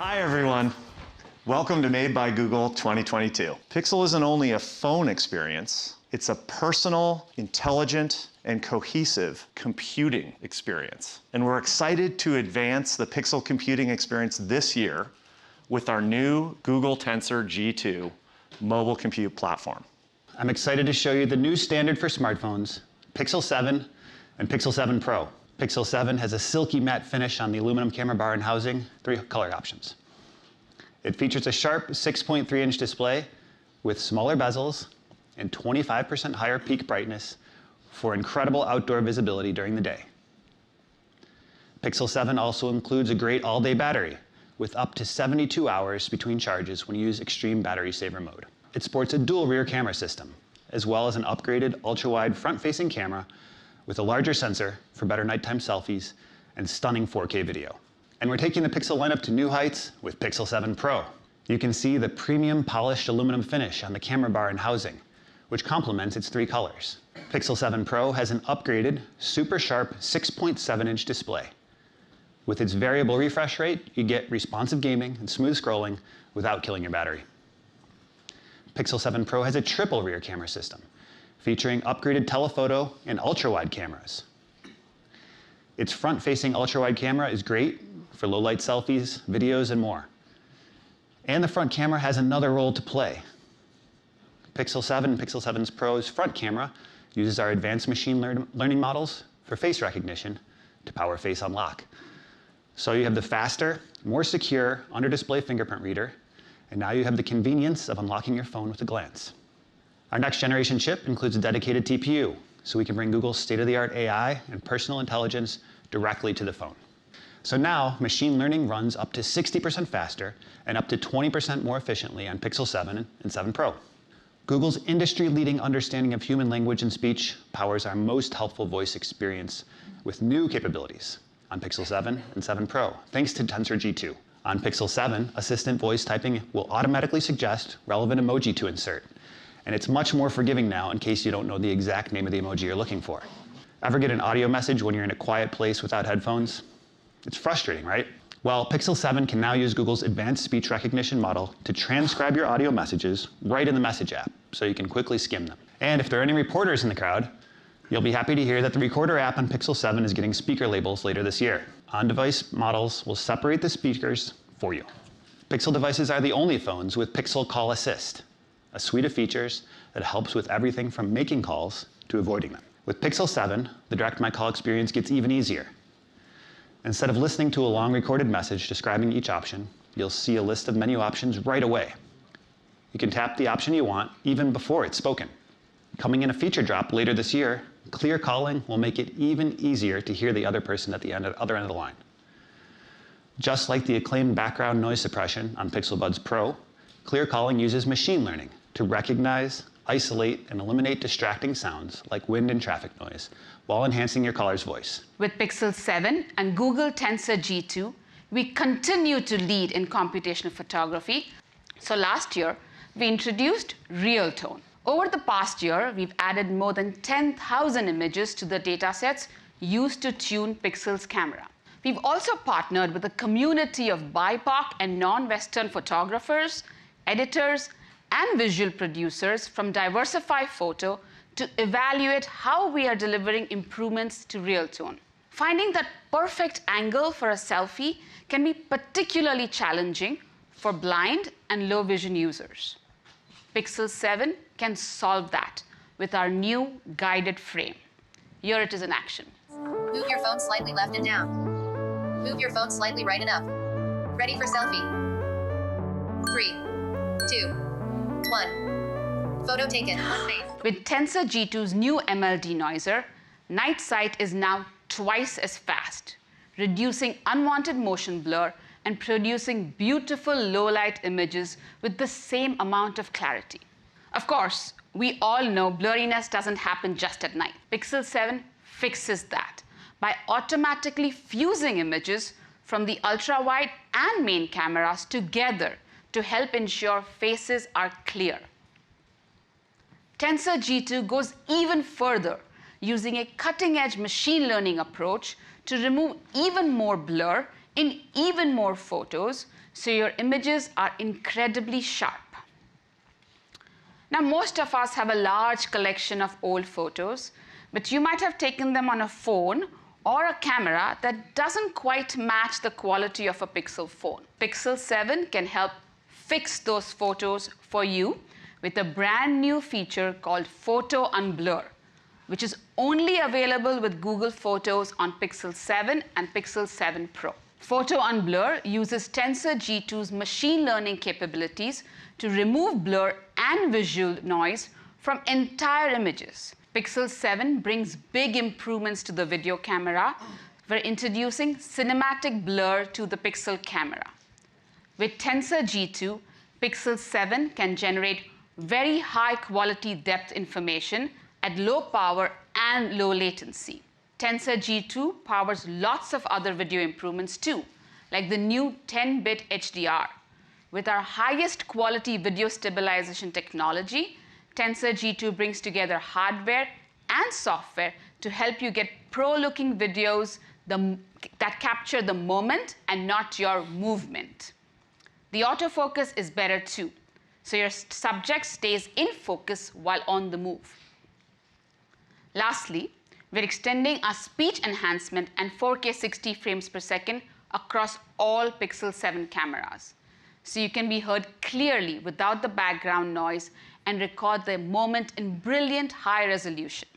Hi everyone. Welcome to Made by Google 2022. Pixel isn't only a phone experience, it's a personal, intelligent, and cohesive computing experience. And we're excited to advance the Pixel computing experience this year with our new Google Tensor G2 mobile compute platform. I'm excited to show you the new standard for smartphones, Pixel 7 and Pixel 7 Pro. Pixel 7 has a silky matte finish on the aluminum camera bar and housing, 3 color options. It features a sharp 6.3-inch display with smaller bezels and 25% higher peak brightness for incredible outdoor visibility during the day. Pixel 7 also includes a great all-day battery with up to 72 hours between charges when you use extreme battery saver mode. It sports a dual rear camera system, as well as an upgraded ultra-wide front-facing camera with a larger sensor for better nighttime selfies and stunning 4K video. And we're taking the Pixel lineup to new heights with Pixel 7 Pro. You can see the premium polished aluminum finish on the camera bar and housing, which complements its 3 colors. Pixel 7 Pro has an upgraded, super sharp 6.7-inch display. With its variable refresh rate, you get responsive gaming and smooth scrolling without killing your battery. Pixel 7 Pro has a triple rear camera system, featuring upgraded telephoto and ultra-wide cameras. Its front-facing ultra-wide camera is great for low-light selfies, videos, and more. And the front camera has another role to play. Pixel 7 and Pixel 7 Pro's front camera uses our advanced machine learning models for face recognition to power face unlock. So you have the faster, more secure under-display fingerprint reader, and now you have the convenience of unlocking your phone with a glance. Our next generation chip includes a dedicated TPU, so we can bring Google's state-of-the-art AI and personal intelligence directly to the phone. So now, machine learning runs up to 60% faster and up to 20% more efficiently on Pixel 7 and 7 Pro. Google's industry-leading understanding of human language and speech powers our most helpful voice experience with new capabilities on Pixel 7 and 7 Pro, thanks to Tensor G2. On Pixel 7, assistant voice typing will automatically suggest relevant emoji to insert. And it's much more forgiving now in case you don't know the exact name of the emoji you're looking for. Ever get an audio message when you're in a quiet place without headphones? It's frustrating, right? Well, Pixel 7 can now use Google's advanced speech recognition model to transcribe your audio messages right in the Message app, so you can quickly skim them. And if there are any reporters in the crowd, you'll be happy to hear that the Recorder app on Pixel 7 is getting speaker labels later this year. On-device models will separate the speakers for you. Pixel devices are the only phones with Pixel Call Assist, a suite of features that helps with everything from making calls to avoiding them. With Pixel 7, the Direct My Call experience gets even easier. Instead of listening to a long recorded message describing each option, you'll see a list of menu options right away. You can tap the option you want even before it's spoken. Coming in a feature drop later this year, clear calling will make it even easier to hear the other person at the other end of the line. Just like the acclaimed background noise suppression on Pixel Buds Pro, clear calling uses machine learning to recognize, isolate, and eliminate distracting sounds like wind and traffic noise while enhancing your caller's voice. With Pixel 7 and Google Tensor G2, we continue to lead in computational photography. So last year, we introduced Realtone. Over the past year, we've added more than 10,000 images to the datasets used to tune Pixel's camera. We've also partnered with a community of BIPOC and non-Western photographers, editors, and visual producers from Diversify Photo to evaluate how we are delivering improvements to Realtone. Finding that perfect angle for a selfie can be particularly challenging for blind and low vision users. Pixel 7 can solve that with our new guided frame. Here it is in action. Move your phone slightly left and down. Move your phone slightly right and up. Ready for selfie. 3, 2, 1. Photo taken. One face. With Tensor G2's new ML denoiser, night sight is now twice as fast, reducing unwanted motion blur and producing beautiful low-light images with the same amount of clarity. Of course, we all know blurriness doesn't happen just at night. Pixel 7 fixes that by automatically fusing images from the ultra-wide and main cameras together to help ensure faces are clear. Tensor G2 goes even further, using a cutting-edge machine learning approach to remove even more blur in even more photos, so your images are incredibly sharp. Now, most of us have a large collection of old photos, but you might have taken them on a phone or a camera that doesn't quite match the quality of a Pixel phone. Pixel 7 can help fix those photos for you with a brand new feature called Photo Unblur, which is only available with Google Photos on Pixel 7 and Pixel 7 Pro. Photo Unblur uses Tensor G2's machine learning capabilities to remove blur and visual noise from entire images. Pixel 7 brings big improvements to the video camera. We're introducing cinematic blur to the Pixel camera. With Tensor G2, Pixel 7 can generate very high quality depth information at low power and low latency. Tensor G2 powers lots of other video improvements too, like the new 10-bit HDR. With our highest quality video stabilization technology, Tensor G2 brings together hardware and software to help you get pro-looking videos that capture the moment and not your movement. The autofocus is better too, so your subject stays in focus while on the move. Lastly, we're extending our speech enhancement and 4K 60 frames per second across all Pixel 7 cameras, so you can be heard clearly without the background noise and record the moment in brilliant high resolution.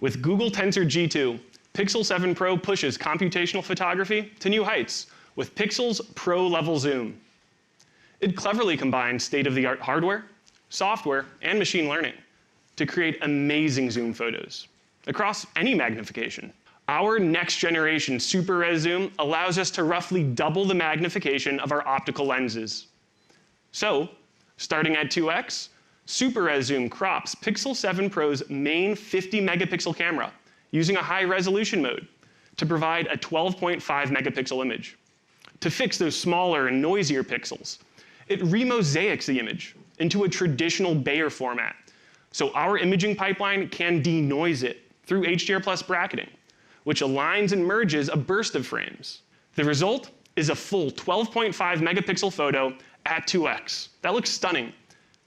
With Google Tensor G2, Pixel 7 Pro pushes computational photography to new heights with Pixel's Pro-level zoom. It cleverly combines state-of-the-art hardware, software, and machine learning to create amazing zoom photos across any magnification. Our next-generation Super Res zoom allows us to roughly double the magnification of our optical lenses. So, starting at 2x, Super Res zoom crops Pixel 7 Pro's main 50-megapixel camera using a high-resolution mode to provide a 12.5 megapixel image. To fix those smaller and noisier pixels, it remosaics the image into a traditional Bayer format, so our imaging pipeline can denoise it through HDR+ bracketing, which aligns and merges a burst of frames. The result is a full 12.5 megapixel photo at 2x. That looks stunning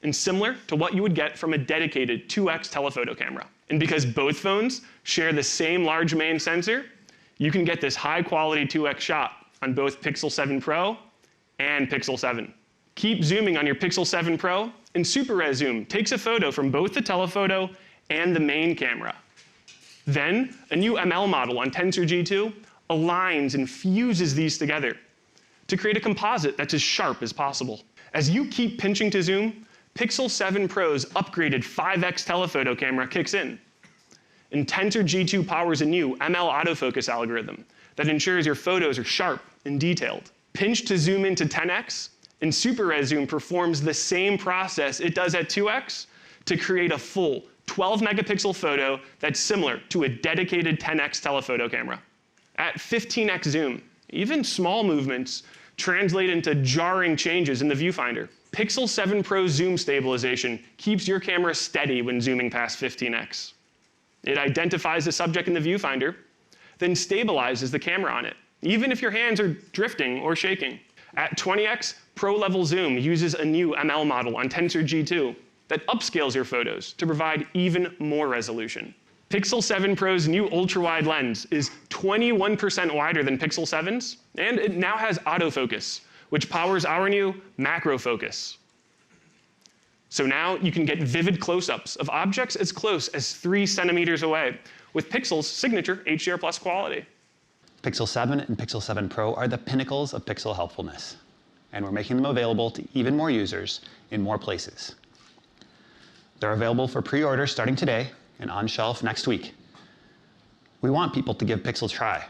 and similar to what you would get from a dedicated 2x telephoto camera. And because both phones share the same large main sensor, you can get this high-quality 2x shot on both Pixel 7 Pro and Pixel 7. Keep zooming on your Pixel 7 Pro, and Super Res Zoom takes a photo from both the telephoto and the main camera. Then, a new ML model on Tensor G2 aligns and fuses these together to create a composite that's as sharp as possible. As you keep pinching to zoom, Pixel 7 Pro's upgraded 5x telephoto camera kicks in. And Tensor G2 powers a new ML autofocus algorithm that ensures your photos are sharp and detailed. Pinch to zoom into 10x, and Super Res Zoom performs the same process it does at 2x to create a full 12 megapixel photo that's similar to a dedicated 10x telephoto camera. At 15x zoom, even small movements translate into jarring changes in the viewfinder. Pixel 7 Pro zoom stabilization keeps your camera steady when zooming past 15x. It identifies the subject in the viewfinder, then stabilizes the camera on it, even if your hands are drifting or shaking. At 20x, Pro-level zoom uses a new ML model on Tensor G2 that upscales your photos to provide even more resolution. Pixel 7 Pro's new ultra-wide lens is 21% wider than Pixel 7's, and it now has autofocus, which powers our new macro focus. So now you can get vivid close-ups of objects as close as 3 centimeters away with Pixel's signature HDR+ quality. Pixel 7 and Pixel 7 Pro are the pinnacles of Pixel helpfulness, and we're making them available to even more users in more places. They're available for pre-order starting today and on shelf next week. We want people to give Pixel a try.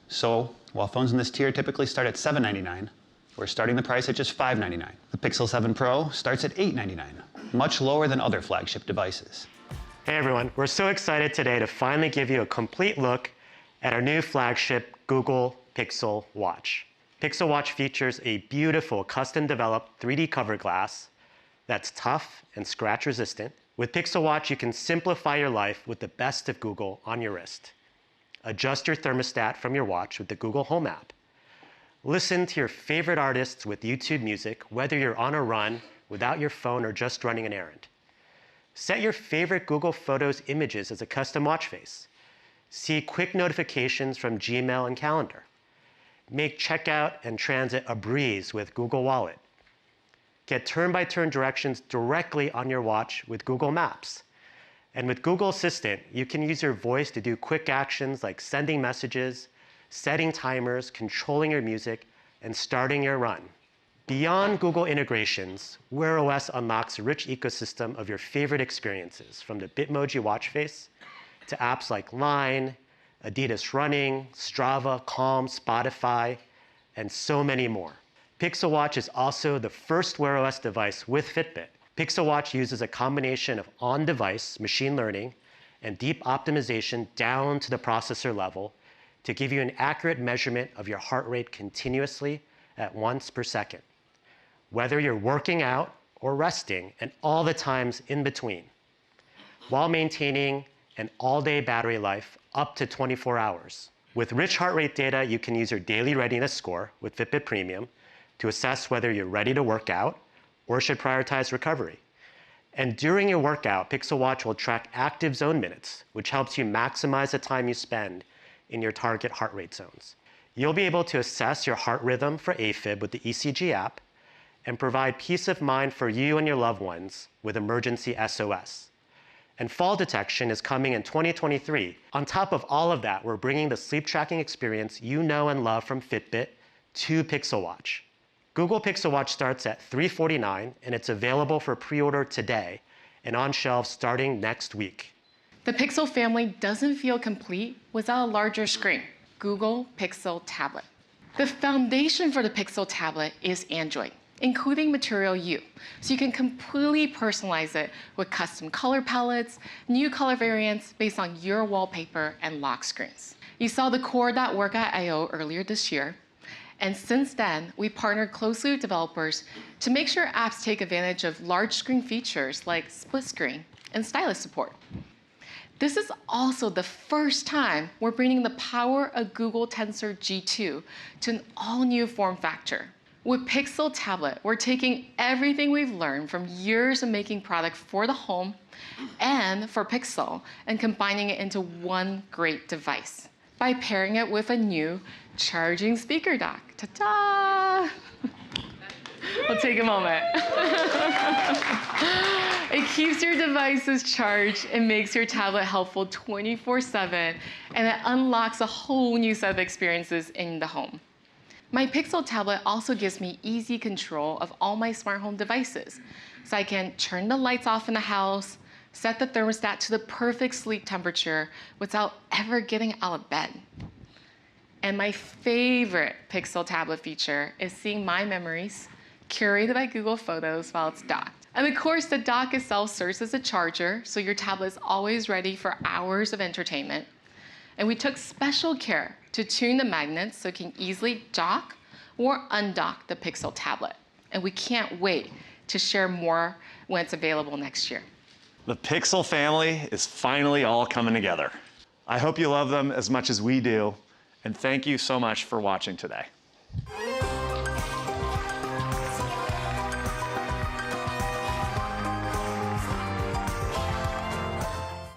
So while phones in this tier typically start at $799, we're starting the price at just $599. The Pixel 7 Pro starts at $899, much lower than other flagship devices. Hey everyone, we're so excited today to finally give you a complete look at our new flagship Google Pixel Watch. Pixel Watch features a beautiful custom-developed 3D cover glass that's tough and scratch resistant. With Pixel Watch, you can simplify your life with the best of Google on your wrist. Adjust your thermostat from your watch with the Google Home app. Listen to your favorite artists with YouTube Music, whether you're on a run, without your phone, or just running an errand. Set your favorite Google Photos images as a custom watch face. See quick notifications from Gmail and Calendar. Make checkout and transit a breeze with Google Wallet. Get turn-by-turn directions directly on your watch with Google Maps. And with Google Assistant, you can use your voice to do quick actions like sending messages, setting timers, controlling your music, and starting your run. Beyond Google integrations, Wear OS unlocks a rich ecosystem of your favorite experiences, from the Bitmoji watch face to apps like Line, Adidas Running, Strava, Calm, Spotify, and so many more. Pixel Watch is also the first Wear OS device with Fitbit. Pixel Watch uses a combination of on-device machine learning and deep optimization down to the processor level to give you an accurate measurement of your heart rate continuously at once per second, whether you're working out or resting, and all the times in between, while maintaining an all-day battery life up to 24 hours. With rich heart rate data, you can use your daily readiness score with Fitbit Premium to assess whether you're ready to work out or should prioritize recovery. And during your workout, Pixel Watch will track active zone minutes, which helps you maximize the time you spend in your target heart rate zones. You'll be able to assess your heart rhythm for AFib with the ECG app and provide peace of mind for you and your loved ones with emergency SOS. And fall detection is coming in 2023. On top of all of that, we're bringing the sleep tracking experience you know and love from Fitbit to Pixel Watch. Google Pixel Watch starts at $349, and it's available for pre-order today and on shelves starting next week. The Pixel family doesn't feel complete without a larger screen, Google Pixel Tablet. The foundation for the Pixel Tablet is Android, including Material You, so you can completely personalize it with custom color palettes, new color variants based on your wallpaper and lock screens. You saw the core.work at I/O earlier this year, and since then, we partnered closely with developers to make sure apps take advantage of large screen features like split screen and stylus support. This is also the first time we're bringing the power of Google Tensor G2 to an all-new form factor. With Pixel Tablet, we're taking everything we've learned from years of making products for the home and for Pixel and combining it into one great device by pairing it with a new charging speaker dock. Ta-da! We'll take a moment. It keeps your devices charged and makes your tablet helpful 24/7, and it unlocks a whole new set of experiences in the home. My Pixel tablet also gives me easy control of all my smart home devices, so I can turn the lights off in the house, set the thermostat to the perfect sleep temperature without ever getting out of bed. And my favorite Pixel tablet feature is seeing my memories curated by Google Photos while it's docked. And of course, the dock itself serves as a charger, so your tablet is always ready for hours of entertainment. And we took special care to tune the magnets so it can easily dock or undock the Pixel tablet. And we can't wait to share more when it's available next year. The Pixel family is finally all coming together. I hope you love them as much as we do, and thank you so much for watching today.